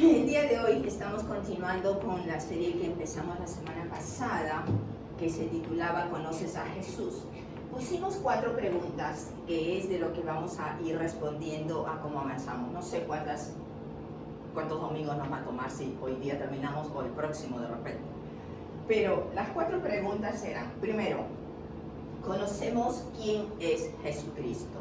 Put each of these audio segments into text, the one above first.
El día de hoy estamos continuando con la serie que empezamos la semana pasada, que se titulaba ¿Conoces a Jesús? Pusimos 4 preguntas, que es de lo que vamos a ir respondiendo a cómo avanzamos. No sé cuántos domingos nos va a tomar, si hoy día terminamos o el próximo de repente. Pero las 4 preguntas eran, primero, ¿conocemos quién es Jesucristo?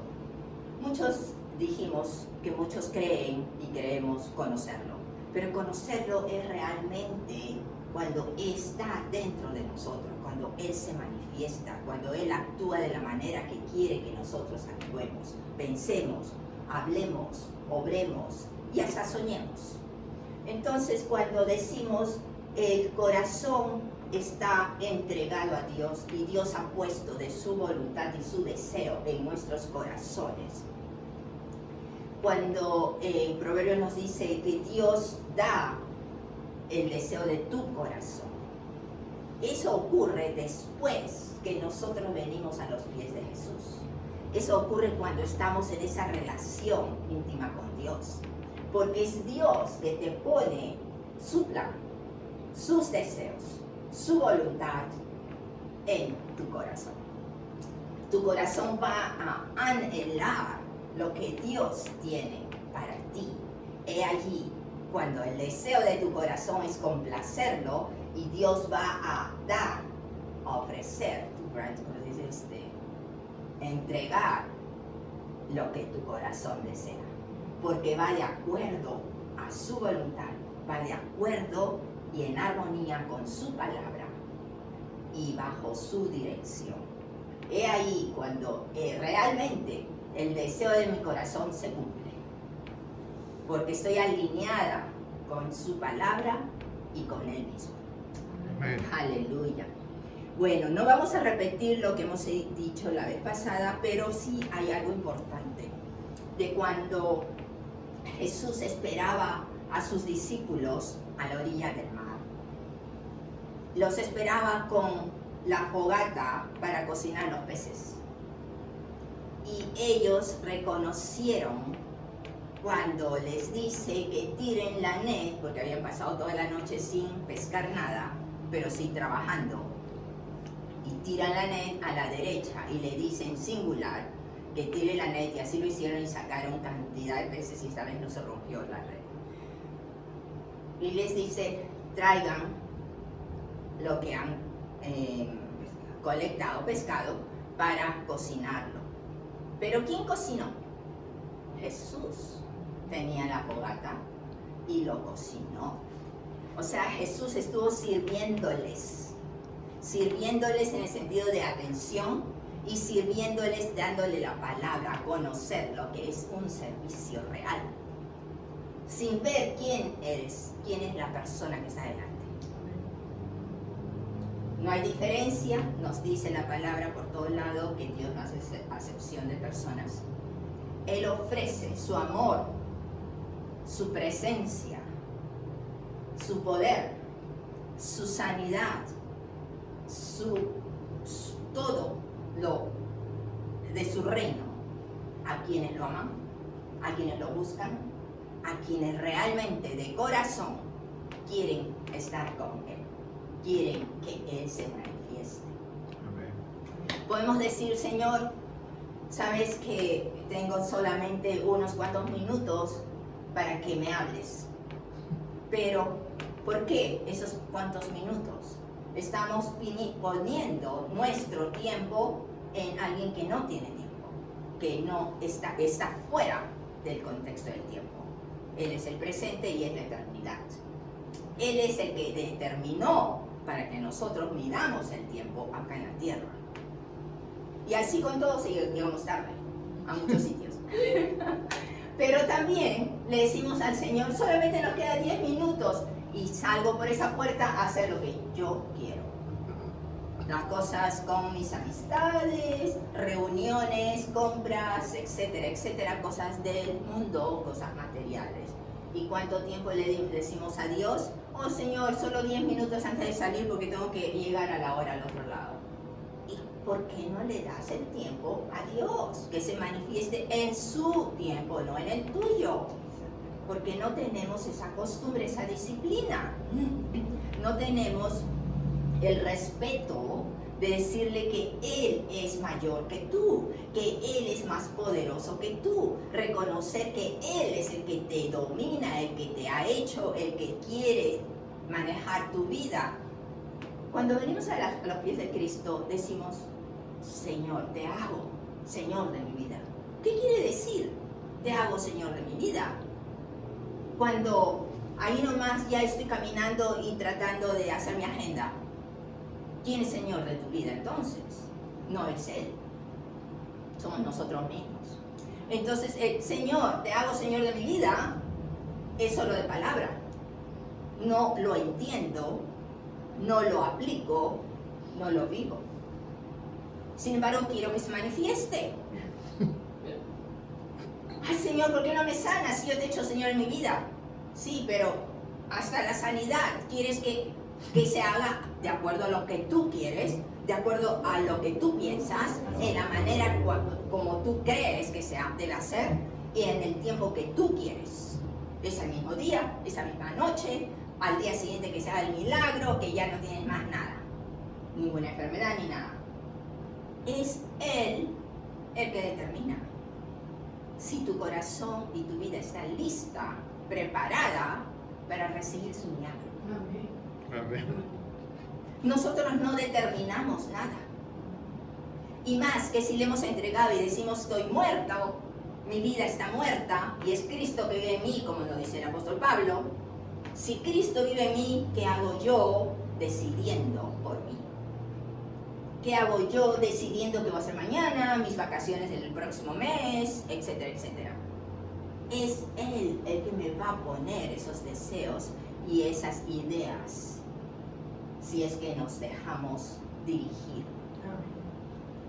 Dijimos que muchos creen y creemos conocerlo, pero conocerlo es realmente cuando está dentro de nosotros, cuando Él se manifiesta, cuando Él actúa de la manera que quiere que nosotros actuemos, pensemos, hablemos, obremos y hasta soñemos. Entonces, cuando decimos el corazón está entregado a Dios y Dios ha puesto de su voluntad y su deseo en nuestros corazones. Cuando en Proverbios nos dice que Dios da el deseo de tu corazón, eso ocurre después que nosotros venimos a los pies de Jesús. Eso ocurre cuando estamos en esa relación íntima con Dios, porque es Dios que te pone su plan, sus deseos, su voluntad en tu corazón. Tu corazón va a anhelar lo que Dios tiene para ti. He allí cuando el deseo de tu corazón es complacerlo y Dios va a dar, a ofrecer, entregar lo que tu corazón desea, porque va de acuerdo a su voluntad, va de acuerdo y en armonía con su palabra y bajo su dirección. He ahí cuando realmente el deseo de mi corazón se cumple, porque estoy alineada con su palabra y con Él mismo. Amén. Aleluya. Bueno, no vamos a repetir lo que hemos dicho la vez pasada, pero sí hay algo importante de cuando Jesús esperaba a sus discípulos a la orilla del mar. Los esperaba con la fogata para cocinar los peces. Y ellos reconocieron cuando les dice que tiren la net, porque habían pasado toda la noche sin pescar nada, pero sí trabajando. Y tiran la net a la derecha y le dicen singular que tire la net, y así lo hicieron y sacaron cantidad de peces y esta vez no se rompió la red. Y les dice, traigan lo que han colectado, pescado, para cocinarlo. Pero ¿quién cocinó? Jesús tenía la fogata y lo cocinó. O sea, Jesús estuvo sirviéndoles en el sentido de atención y sirviéndoles, dándole la palabra, a conocer lo que es un servicio real, sin ver quién eres, quién es la persona que está delante. No hay diferencia, nos dice la palabra por todo lado que Dios no hace acepción de personas. Él ofrece su amor, su presencia, su poder, su sanidad, todo lo de su reino a quienes lo aman, a quienes lo buscan, a quienes realmente de corazón quieren estar con Él. Quieren que Él se manifieste. Amén. Podemos decir, Señor, sabes que tengo solamente unos cuantos minutos para que me hables. Pero, ¿por qué esos cuantos minutos? Estamos poniendo nuestro tiempo en alguien que no tiene tiempo, que no está fuera del contexto del tiempo. Él es el presente y es la eternidad. Él es el que determinó para que nosotros midamos el tiempo acá en la tierra. Y así con todos llegamos tarde a muchos sitios. Pero también le decimos al Señor, solamente nos quedan 10 minutos y salgo por esa puerta a hacer lo que yo quiero. Las cosas con mis amistades, reuniones, compras, etcétera, etcétera, cosas del mundo, cosas materiales. ¿Y cuánto tiempo le decimos a Dios? Oh Señor, solo 10 minutos antes de salir porque tengo que llegar a la hora al otro lado. ¿Y por qué no le das el tiempo a Dios? Que se manifieste en su tiempo, no en el tuyo. porque no tenemos esa costumbre, esa disciplina. No tenemos el respeto de decirle que Él es mayor que tú, que Él es más poderoso que tú, reconocer que Él es el que te domina, el que te ha hecho, el que quiere manejar tu vida. Cuando venimos a los pies de Cristo, decimos, Señor, te hago Señor de mi vida. ¿Qué quiere decir? Te hago Señor de mi vida. Cuando ahí nomás ya estoy caminando y tratando de hacer mi agenda, ¿quién es Señor de tu vida entonces? No es Él, somos nosotros mismos. Entonces, Señor, te hago Señor de mi vida, es solo de palabra. No lo entiendo, no lo aplico, no lo vivo. Sin embargo, quiero que se manifieste. Ay, Señor, ¿por qué no me sanas si yo te he hecho Señor en mi vida? Sí, pero hasta la sanidad quieres que se haga de acuerdo a lo que tú quieres, de acuerdo a lo que tú piensas, en la manera como tú crees que se debe hacer y en el tiempo que tú quieres. Ese mismo día, esa misma noche, al día siguiente que se haga el milagro, que ya no tienes más nada, ninguna enfermedad ni nada. Es Él el que determina si tu corazón y tu vida están lista, preparada para recibir su milagro. Amén. Nosotros no determinamos nada. Y más que si le hemos entregado y decimos estoy muerto, mi vida está muerta y es Cristo que vive en mí, como lo dice el apóstol Pablo. Si Cristo vive en mí, ¿qué hago yo decidiendo por mí? ¿Qué hago yo decidiendo qué voy a hacer mañana, mis vacaciones en el próximo mes, etcétera, etcétera? Es Él el que me va a poner esos deseos y esas ideas, si es que nos dejamos dirigir.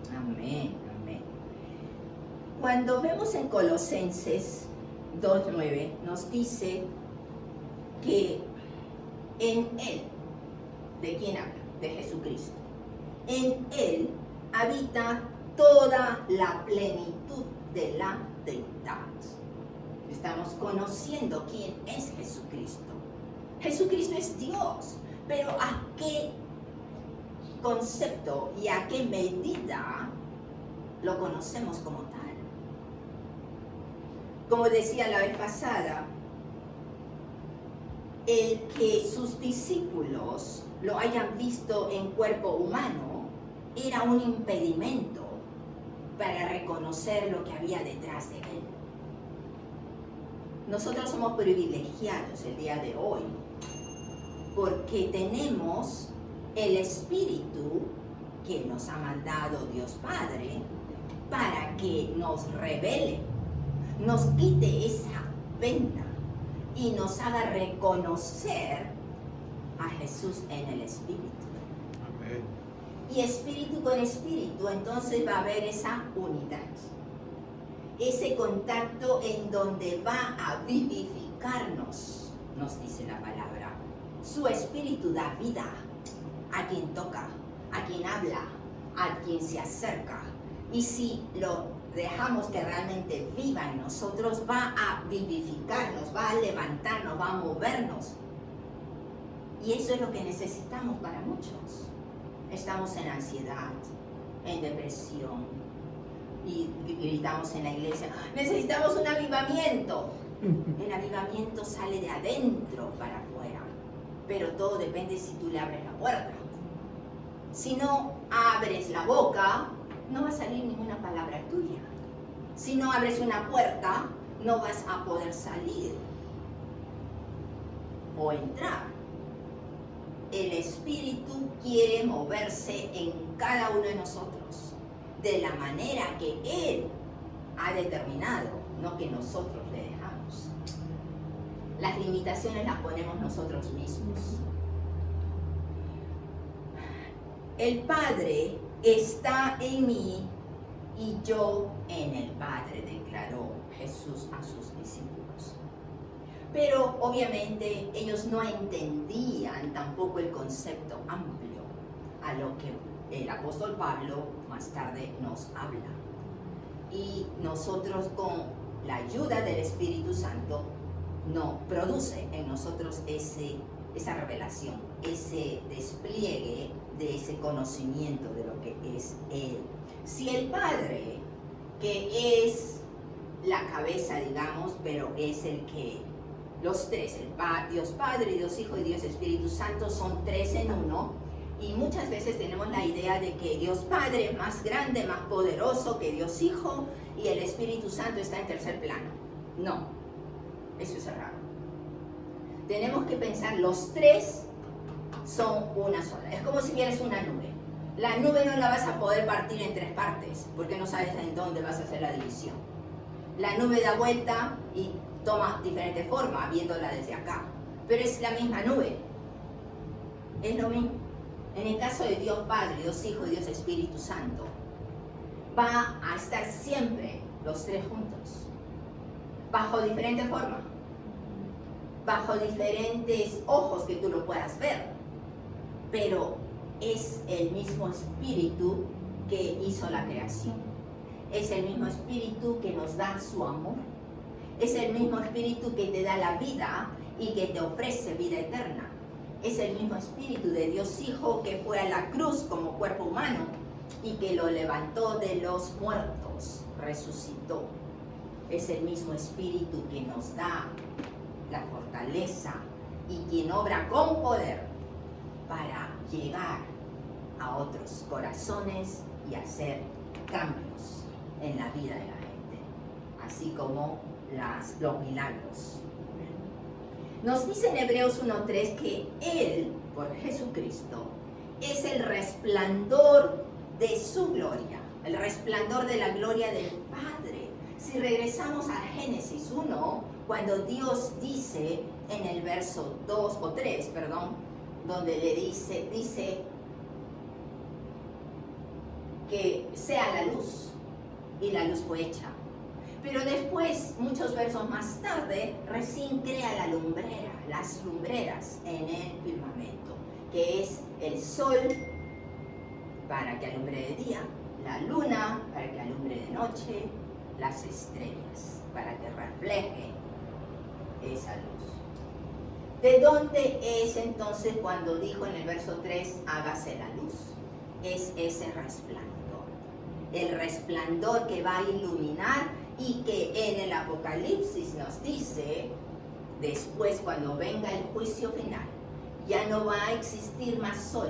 Amén, amén. Cuando vemos en Colosenses 2:9, nos dice que en Él, ¿de quién habla? De Jesucristo. En Él habita toda la plenitud de la deidad. Estamos conociendo quién es Jesucristo. Jesucristo es Dios, pero ¿a qué concepto y a qué medida lo conocemos como tal? Como decía la vez pasada, el que sus discípulos lo hayan visto en cuerpo humano era un impedimento para reconocer lo que había detrás de él. Nosotros somos privilegiados el día de hoy porque tenemos el Espíritu que nos ha mandado Dios Padre para que nos revele, nos quite esa venda y nos haga reconocer a Jesús en el Espíritu. Amén. Y espíritu con espíritu, entonces va a haber esa unidad, ese contacto en donde va a vivificarnos, nos dice la palabra. Su espíritu da vida a quien toca, a quien habla, a quien se acerca. Y si lo dejamos que realmente viva en nosotros, va a vivificarnos, va a levantarnos, va a movernos. Y eso es lo que necesitamos para muchos. Estamos en ansiedad, en depresión, y gritamos en la iglesia, necesitamos un avivamiento. El avivamiento sale de adentro para afuera, pero todo depende si tú le abres la puerta. Si no abres la boca, no va a salir ninguna palabra tuya. Si no abres una puerta, no vas a poder salir o entrar. El Espíritu quiere moverse en cada uno de nosotros de la manera que Él ha determinado, no que nosotros le dejamos. Las limitaciones las ponemos nosotros mismos. El Padre está en mí y yo en el Padre, declaró Jesús a sus discípulos. Pero obviamente ellos no entendían tampoco el concepto amplio a lo que el apóstol Pablo más tarde nos habla. Y nosotros con la ayuda del Espíritu Santo no produce en nosotros esa revelación, ese despliegue de ese conocimiento de lo que es Él. Si el Padre, que es la cabeza, digamos, pero es el que los tres, Dios Padre, Dios Hijo y Dios Espíritu Santo, son tres en uno, y muchas veces tenemos la idea de que Dios Padre es más grande, más poderoso que Dios Hijo, y el Espíritu Santo está en tercer plano. No, eso es errado. Tenemos que pensar, los tres son una sola. Es como si vieras una nube. La nube no la vas a poder partir en tres partes, porque no sabes en dónde vas a hacer la división. La nube da vuelta y toma diferente forma, viéndola desde acá. Pero es la misma nube. Es lo mismo. En el caso de Dios Padre, Dios Hijo y Dios Espíritu Santo, va a estar siempre los tres juntos, bajo diferente forma, bajo diferentes ojos que tú lo puedas ver, pero es el mismo Espíritu que hizo la creación, es el mismo Espíritu que nos da su amor, es el mismo Espíritu que te da la vida y que te ofrece vida eterna, es el mismo Espíritu de Dios Hijo que fue a la cruz como cuerpo humano y que lo levantó de los muertos, resucitó. Es el mismo Espíritu que nos da la fortaleza y quien obra con poder para llegar a otros corazones y hacer cambios en la vida de la gente, así como los milagros. Nos dice en Hebreos 1:3 que Él, por Jesucristo, es el resplandor de su gloria, el resplandor de la gloria del Padre. Si regresamos a Génesis 1, cuando Dios dice en el verso 2 o 3, perdón, donde le dice que sea la luz, y la luz fue hecha. Pero después, muchos versos más tarde, recién crea las lumbreras en el firmamento, que es el sol para que alumbre de día, la luna para que alumbre de noche, las estrellas para que refleje esa luz. ¿De dónde es entonces cuando dijo en el verso 3, hágase la luz? Es ese resplandor, el resplandor que va a iluminar y que en el Apocalipsis nos dice, después cuando venga el juicio final, ya no va a existir más sol,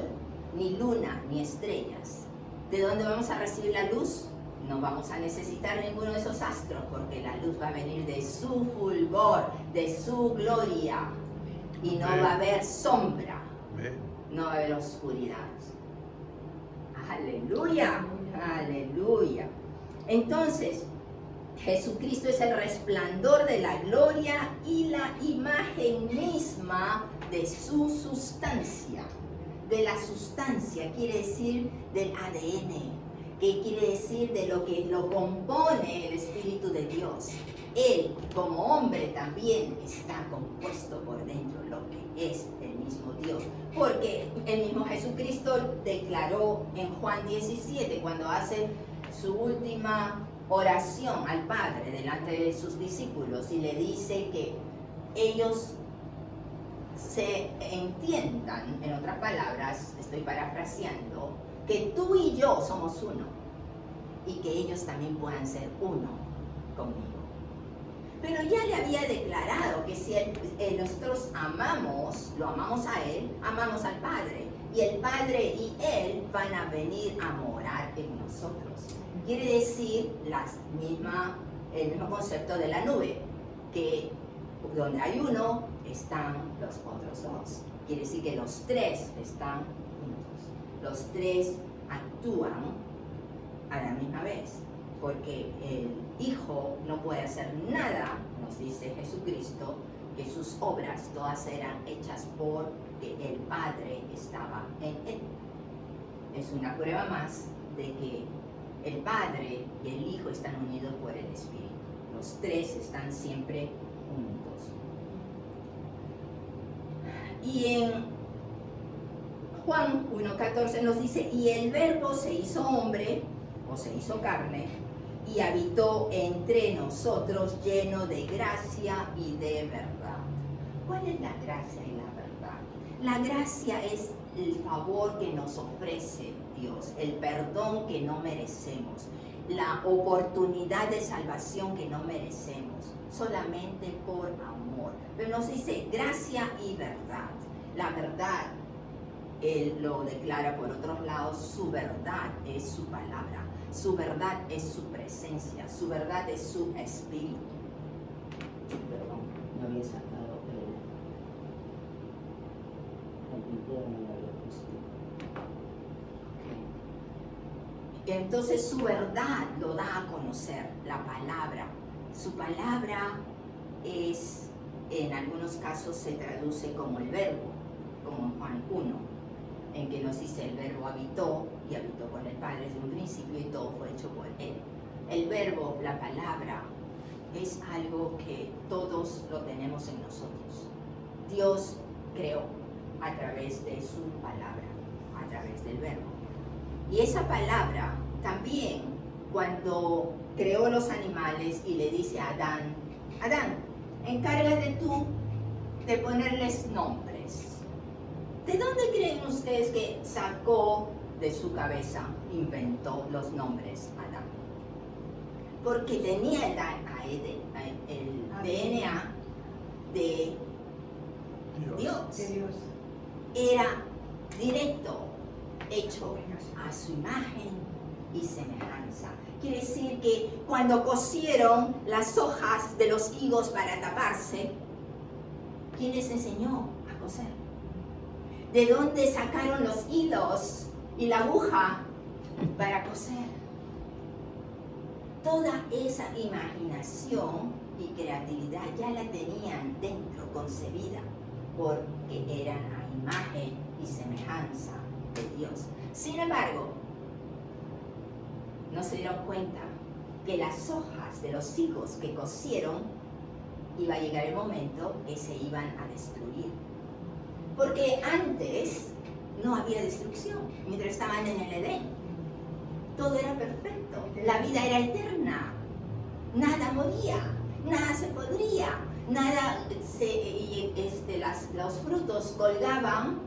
ni luna, ni estrellas. ¿De dónde vamos a recibir la luz? No vamos a necesitar ninguno de esos astros, porque la luz va a venir de su fulgor, de su gloria, y no va a haber sombra, no va a haber oscuridad. Aleluya, aleluya. Entonces, Jesucristo es el resplandor de la gloria y la imagen misma de su sustancia. De la sustancia quiere decir del ADN, que quiere decir de lo que lo compone el Espíritu de Dios. Él, como hombre, también está compuesto por dentro, lo que es el mismo Dios. Porque el mismo Jesucristo declaró en Juan 17, cuando hace su última oración al Padre delante de sus discípulos, y le dice que ellos se entiendan, en otras palabras, estoy parafraseando, que tú y yo somos uno, y que ellos también puedan ser uno conmigo. Pero ya le había declarado que si nosotros lo amamos a Él, amamos al Padre, y el Padre y Él van a venir a morar en nosotros. Quiere decir el mismo concepto de la nube, que donde hay uno están los otros dos. Quiere decir que los tres están juntos. Los tres actúan a la misma vez, porque el Hijo no puede hacer nada, nos dice Jesucristo, que sus obras todas eran hechas porque el Padre estaba en Él. Es una prueba más de que el Padre y el Hijo están unidos por el Espíritu. Los tres están siempre juntos. Y en Juan 1:14 nos dice, y el Verbo se hizo hombre, o se hizo carne, y habitó entre nosotros lleno de gracia y de verdad. ¿Cuál es la gracia y la verdad? La gracia es el favor que nos ofrece Dios, el perdón que no merecemos, la oportunidad de salvación que no merecemos, solamente por amor. Pero nos dice gracia y verdad. La verdad, Él lo declara por otros lados, su verdad es su palabra, su verdad es su presencia, su verdad es su espíritu. Perdón, no había sacado el video, no lo había puesto. Okay. Entonces su verdad lo da a conocer, la palabra. Su palabra es, en algunos casos se traduce como el verbo, como en Juan 1, en que nos dice el verbo habitó y habitó con el Padre desde un principio y todo fue hecho por Él. El verbo, la palabra, es algo que todos lo tenemos en nosotros. Dios creó a través de su palabra, a través del verbo. Y esa palabra también, cuando creó los animales y le dice a Adán, Adán, encárgate tú de ponerles nombres. ¿De dónde creen ustedes que sacó de su cabeza, inventó los nombres Adán? Porque tenía el DNA de Dios. Era directo, hecho a su imagen y semejanza. Quiere decir que cuando cosieron las hojas de los higos para taparse, ¿quién les enseñó a coser? ¿De dónde sacaron los hilos y la aguja para coser? Toda esa imaginación y creatividad ya la tenían dentro, concebida, porque eran a imagen y semejanza de Dios. Sin embargo, no se dieron cuenta que las hojas de los higos que cosieron, iba a llegar el momento que se iban a destruir. Porque antes no había destrucción, mientras estaban en el Edén. Todo era perfecto, la vida era eterna, nada moría, nada se podría, nada los frutos colgaban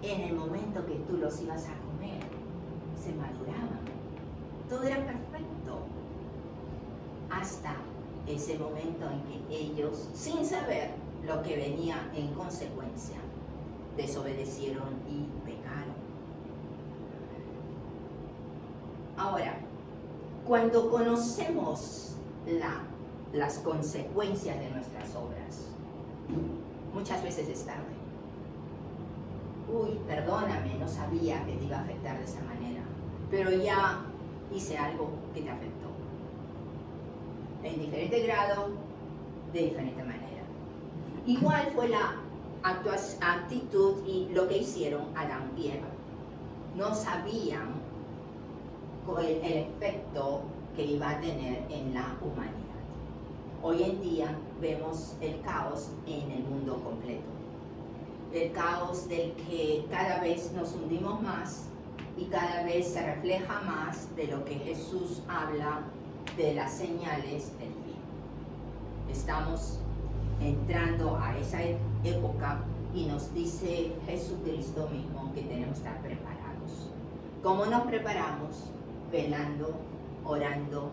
en el momento que tú los ibas a comer, se maduraban, todo era perfecto, hasta ese momento en que ellos, sin saber lo que venía en consecuencia, desobedecieron y pecaron. Ahora, cuando conocemos las consecuencias de nuestras obras, muchas veces es tarde. Uy, perdóname, no sabía que te iba a afectar de esa manera, pero ya hice algo que te afectó. En diferente grado, de diferente manera. Igual fue la actitud y lo que hicieron Adán y Eva. No sabían el efecto que iba a tener en la humanidad. Hoy en día vemos el caos en el mundo completo. El caos del que cada vez nos hundimos más y cada vez se refleja más de lo que Jesús habla de las señales del fin. Estamos entrando a esa época y nos dice Jesucristo mismo que tenemos que estar preparados. ¿Cómo nos preparamos? Velando, orando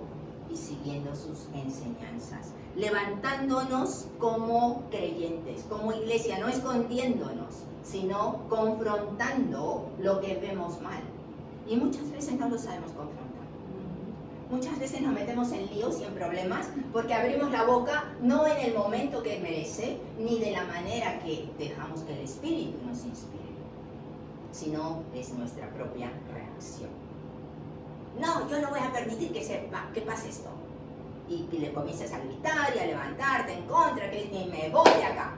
y siguiendo sus enseñanzas, levantándonos como creyentes, como iglesia, no escondiéndonos, sino confrontando lo que vemos mal. Y muchas veces no lo sabemos confrontar. Muchas veces nos metemos en líos y en problemas porque abrimos la boca no en el momento que merece, ni de la manera que dejamos que el Espíritu nos inspire, sino es nuestra propia reacción. No, yo no voy a permitir que pase esto. Y le comienzas a gritar y a levantarte en contra, que ni me voy de acá.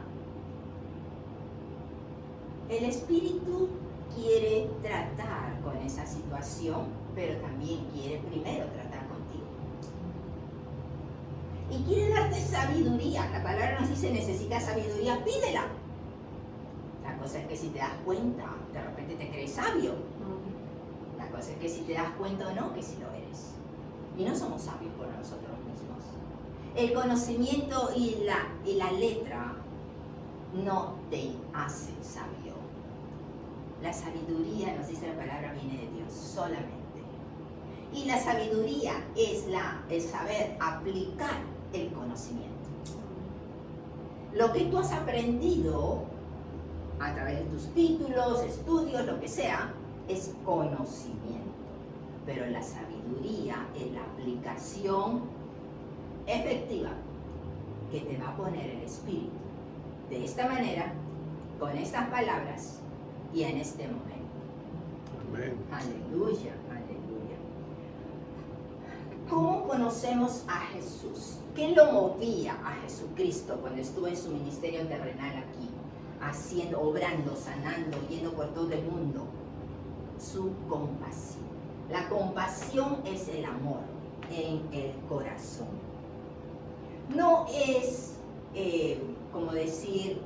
El Espíritu quiere tratar con esa situación, pero también quiere primero tratar contigo. Y quiere darte sabiduría. La palabra nos dice, necesitas sabiduría, pídela. La cosa es que si te das cuenta, de repente te crees sabio. La cosa es que si te das cuenta o no, que si lo eres. Y no somos sabios por nosotros mismos. El conocimiento y la letra no te hace sabio. La sabiduría, nos dice la palabra, viene de Dios solamente. Y la sabiduría es el saber aplicar el conocimiento. Lo que tú has aprendido a través de tus títulos, estudios, lo que sea, es conocimiento. Pero la sabiduría es la aplicación efectiva que te va a poner el Espíritu. De esta manera, con estas palabras y en este momento. Amén. Aleluya, aleluya. ¿Cómo conocemos a Jesús? ¿Qué lo movía a Jesucristo cuando estuvo en su ministerio terrenal aquí? Haciendo, obrando, sanando, yendo por todo el mundo. Su compasión. La compasión es el amor en el corazón. No es como decir,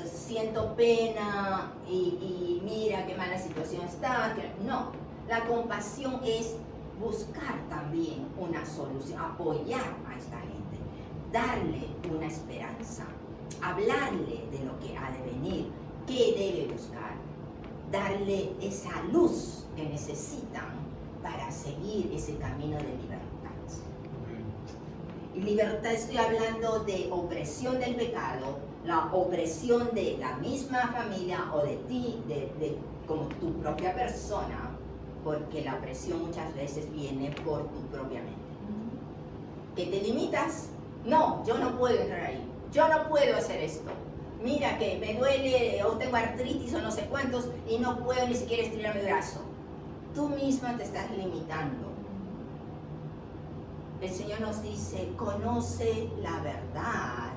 siento pena y mira qué mala situación está. No, la compasión es buscar también una solución, apoyar a esta gente, darle una esperanza, hablarle de lo que ha de venir, qué debe buscar, darle esa luz que necesitan para seguir ese camino de libertad. Y libertad, estoy hablando de opresión del pecado, la opresión de la misma familia o de ti, como tu propia persona, porque la opresión muchas veces viene por tu propia mente. ¿Que te limitas? No, yo no puedo entrar ahí, yo no puedo hacer esto. Mira que me duele o tengo artritis o no sé cuántos y no puedo ni siquiera estirar mi brazo. Tú misma te estás limitando. El Señor nos dice, conoce la verdad.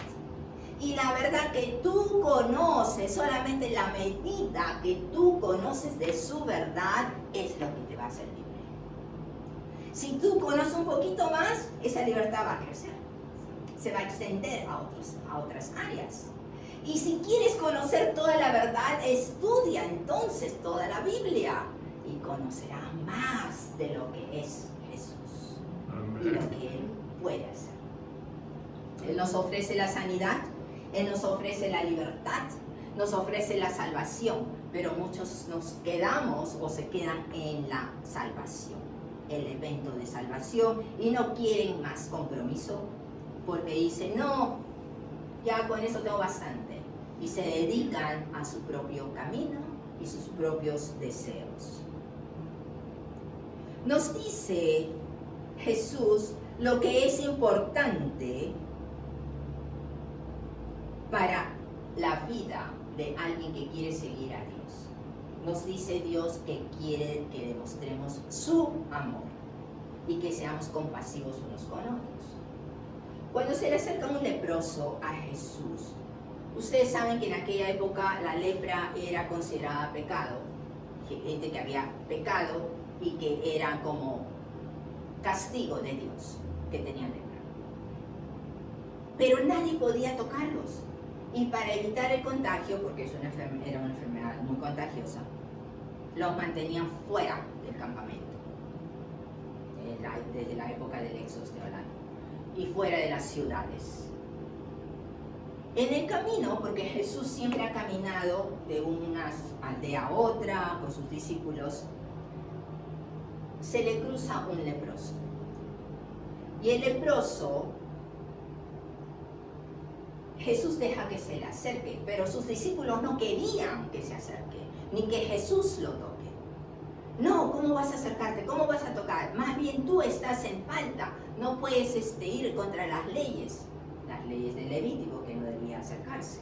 Y la verdad que tú conoces, solamente la medida que tú conoces de su verdad es lo que te va a hacer libre. Si tú conoces un poquito más, esa libertad va a crecer. Se va a extender a otras áreas. Y si quieres conocer toda la verdad, estudia entonces toda la Biblia y conocerás más de lo que es Jesús. Amén. Y lo que Él puede hacer. Él nos ofrece la sanidad, Él nos ofrece la libertad, nos ofrece la salvación, pero muchos nos quedamos o se quedan en la salvación, el evento de salvación, y no quieren más compromiso porque dicen, no, ya con eso tengo bastante, y se dedican a su propio camino y sus propios deseos. Nos dice Jesús lo que es importante para la vida de alguien que quiere seguir a Dios. Nos dice Dios que quiere que demostremos su amor y que seamos compasivos unos con otros. Cuando se le acerca un leproso a Jesús, ustedes saben que en aquella época la lepra era considerada pecado. Gente que había pecado y que era como castigo de Dios, que tenían lepra. Pero nadie podía tocarlos. Y para evitar el contagio, porque era una enfermedad muy contagiosa, los mantenían fuera del campamento, desde la época del Éxodo estoy hablando, y fuera de las ciudades. En el camino, porque Jesús siempre ha caminado de una aldea a otra con sus discípulos, se le cruza un leproso. Y el leproso, Jesús deja que se le acerque, pero sus discípulos no querían que se acerque, ni que Jesús lo toque. No, ¿cómo vas a acercarte? ¿Cómo vas a tocar? Más bien tú estás en falta, no puedes ir contra las leyes de Levítico, que no debía acercarse.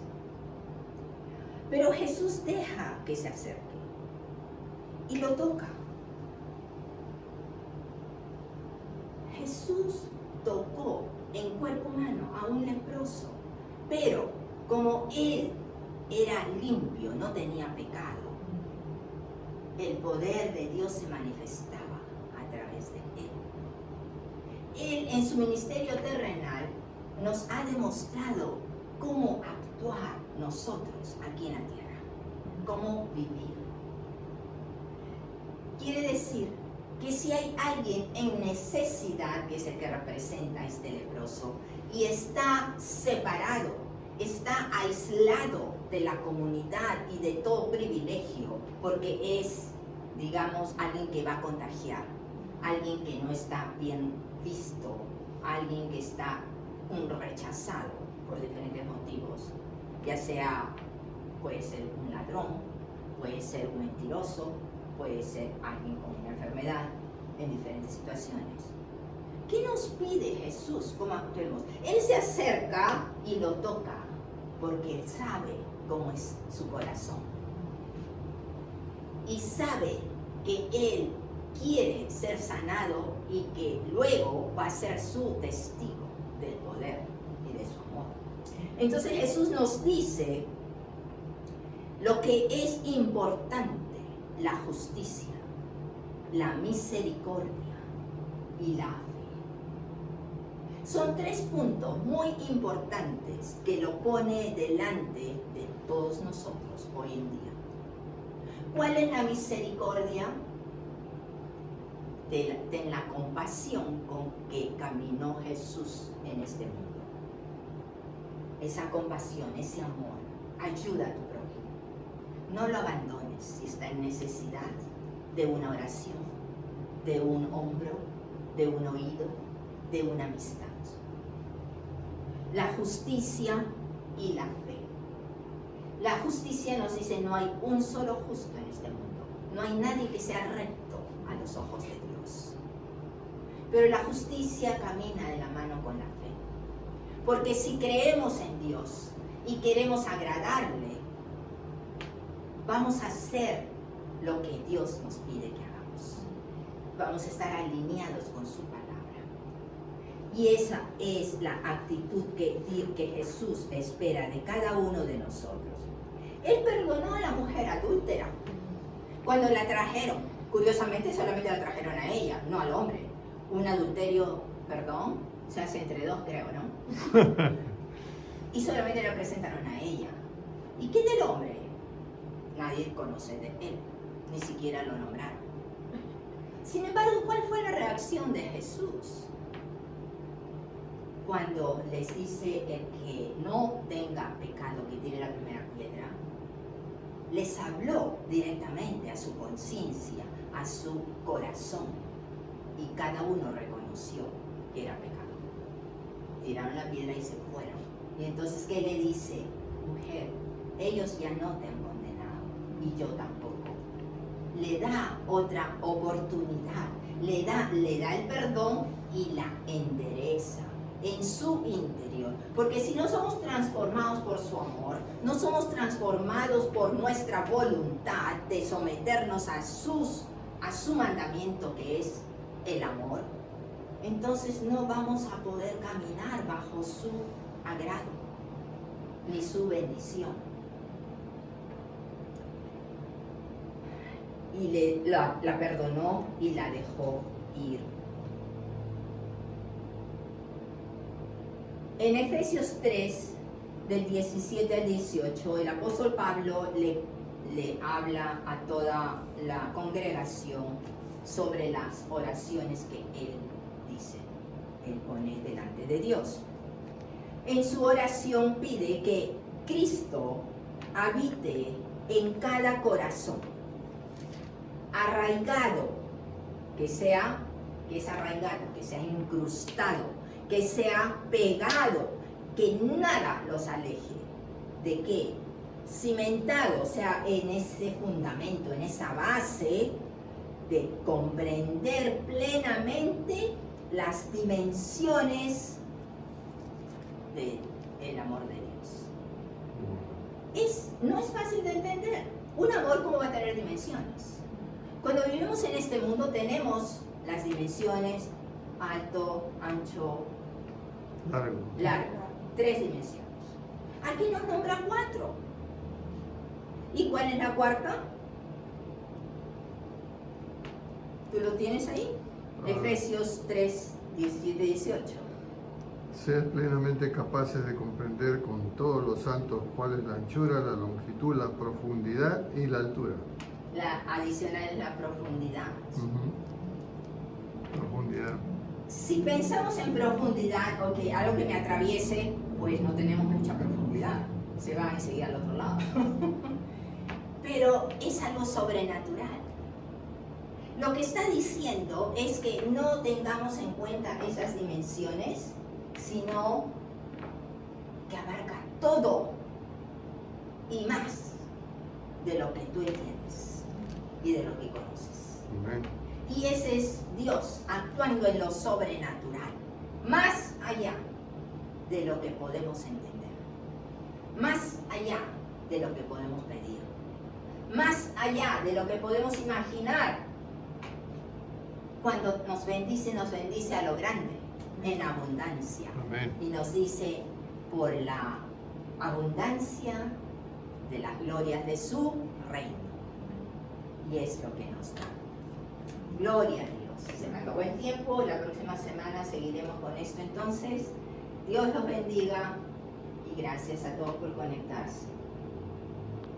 Pero Jesús deja que se acerque y lo toca. Jesús tocó en cuerpo humano a un leproso, pero como él era limpio, no tenía pecado, el poder de Dios se manifestaba a través de él. Él en su ministerio terrenal nos ha demostrado cómo actuar nosotros aquí en la tierra, cómo vivir. Quiere decir que si hay alguien en necesidad, que es el que representa a este leproso, y está separado está aislado de la comunidad y de todo privilegio, porque es, digamos, alguien que va a contagiar, alguien que no está bien visto, alguien que está rechazado por diferentes motivos, ya sea, puede ser un ladrón, puede ser un mentiroso, puede ser alguien con una enfermedad, en diferentes situaciones. ¿Qué nos pide Jesús? ¿Cómo actuemos? Él se acerca y lo toca, porque Él sabe cómo es su corazón. Y sabe que Él quiere ser sanado y que luego va a ser su testigo del poder y de su amor. Entonces Jesús nos dice lo que es importante: la justicia, la misericordia y la fe. Son 3 puntos muy importantes que lo pone delante de todos nosotros hoy en día. ¿Cuál es la misericordia? Ten la compasión con que caminó Jesús en este mundo. Esa compasión, ese amor, ayuda a tu prójimo. No lo abandones si está en necesidad de una oración, de un hombro, de un oído, de una amistad. La justicia y la fe. La justicia nos dice: no hay un solo justo en este mundo. No hay nadie que sea recto a los ojos de Dios. Pero la justicia camina de la mano con la fe. Porque si creemos en Dios y queremos agradarle, vamos a hacer lo que Dios nos pide que hagamos. Vamos a estar alineados con su palabra. Y esa es la actitud que Jesús espera de cada uno de nosotros. Él perdonó a la mujer adúltera cuando la trajeron. Curiosamente, solamente la trajeron a ella, no al hombre. Un adulterio, perdón, se hace entre 2, creo, ¿no? Y solamente la presentaron a ella. ¿Y qué del hombre? Nadie conoce de él, ni siquiera lo nombraron. Sin embargo, ¿cuál fue la reacción de Jesús? Cuando les dice el que no tenga pecado, que tire la primera piedra, les habló directamente a su conciencia, a su corazón, y cada uno reconoció que era pecado. Tiraron la piedra y se fueron. Y entonces, ¿qué le dice? Mujer, ellos ya no te han condenado, y yo tampoco. Le da otra oportunidad, le da el perdón y la endereza en su interior. Porque si no somos transformados por su amor, no somos transformados por nuestra voluntad de someternos a su mandamiento, que es el amor, entonces no vamos a poder caminar bajo su agrado ni su bendición. Y la perdonó y la dejó ir. En Efesios 3, del 17 al 18, el apóstol Pablo le habla a toda la congregación sobre las oraciones que él dice, él pone delante de Dios. En su oración pide que Cristo habite en cada corazón, arraigado, que sea incrustado, que sea pegado, que nada los aleje. ¿De qué? Cimentado, o sea, en ese fundamento, en esa base de comprender plenamente las dimensiones del amor de Dios. No es fácil de entender. Un amor, ¿cómo va a tener dimensiones? Cuando vivimos en este mundo tenemos las dimensiones: alto, ancho, largo. 3 dimensiones. Aquí nos nombra 4. ¿Y cuál es la cuarta? ¿Tú lo tienes ahí? Efesios 3, 17, 18. Sed plenamente capaces de comprender con todos los santos cuál es la anchura, la longitud, la profundidad y la altura. La adicional es la profundidad. Profundidad. Si pensamos en profundidad, algo que me atraviese, pues no tenemos mucha profundidad. cuidado, se va enseguida al otro lado. Pero es algo sobrenatural. Lo que está diciendo es que no tengamos en cuenta esas dimensiones, sino que abarca todo y más de lo que tú entiendes y de lo que conoces. Amén. Y ese es Dios actuando en lo sobrenatural, más allá de lo que podemos entender, más allá de lo que podemos pedir, más allá de lo que podemos imaginar. Cuando nos bendice a lo grande, en abundancia. Amén. Y nos dice, por la abundancia de las glorias de su reino. Y es lo que nos da. Gloria a Dios. Se me acabó el tiempo, la próxima semana seguiremos con esto entonces. Dios los bendiga y gracias a todos por conectarse.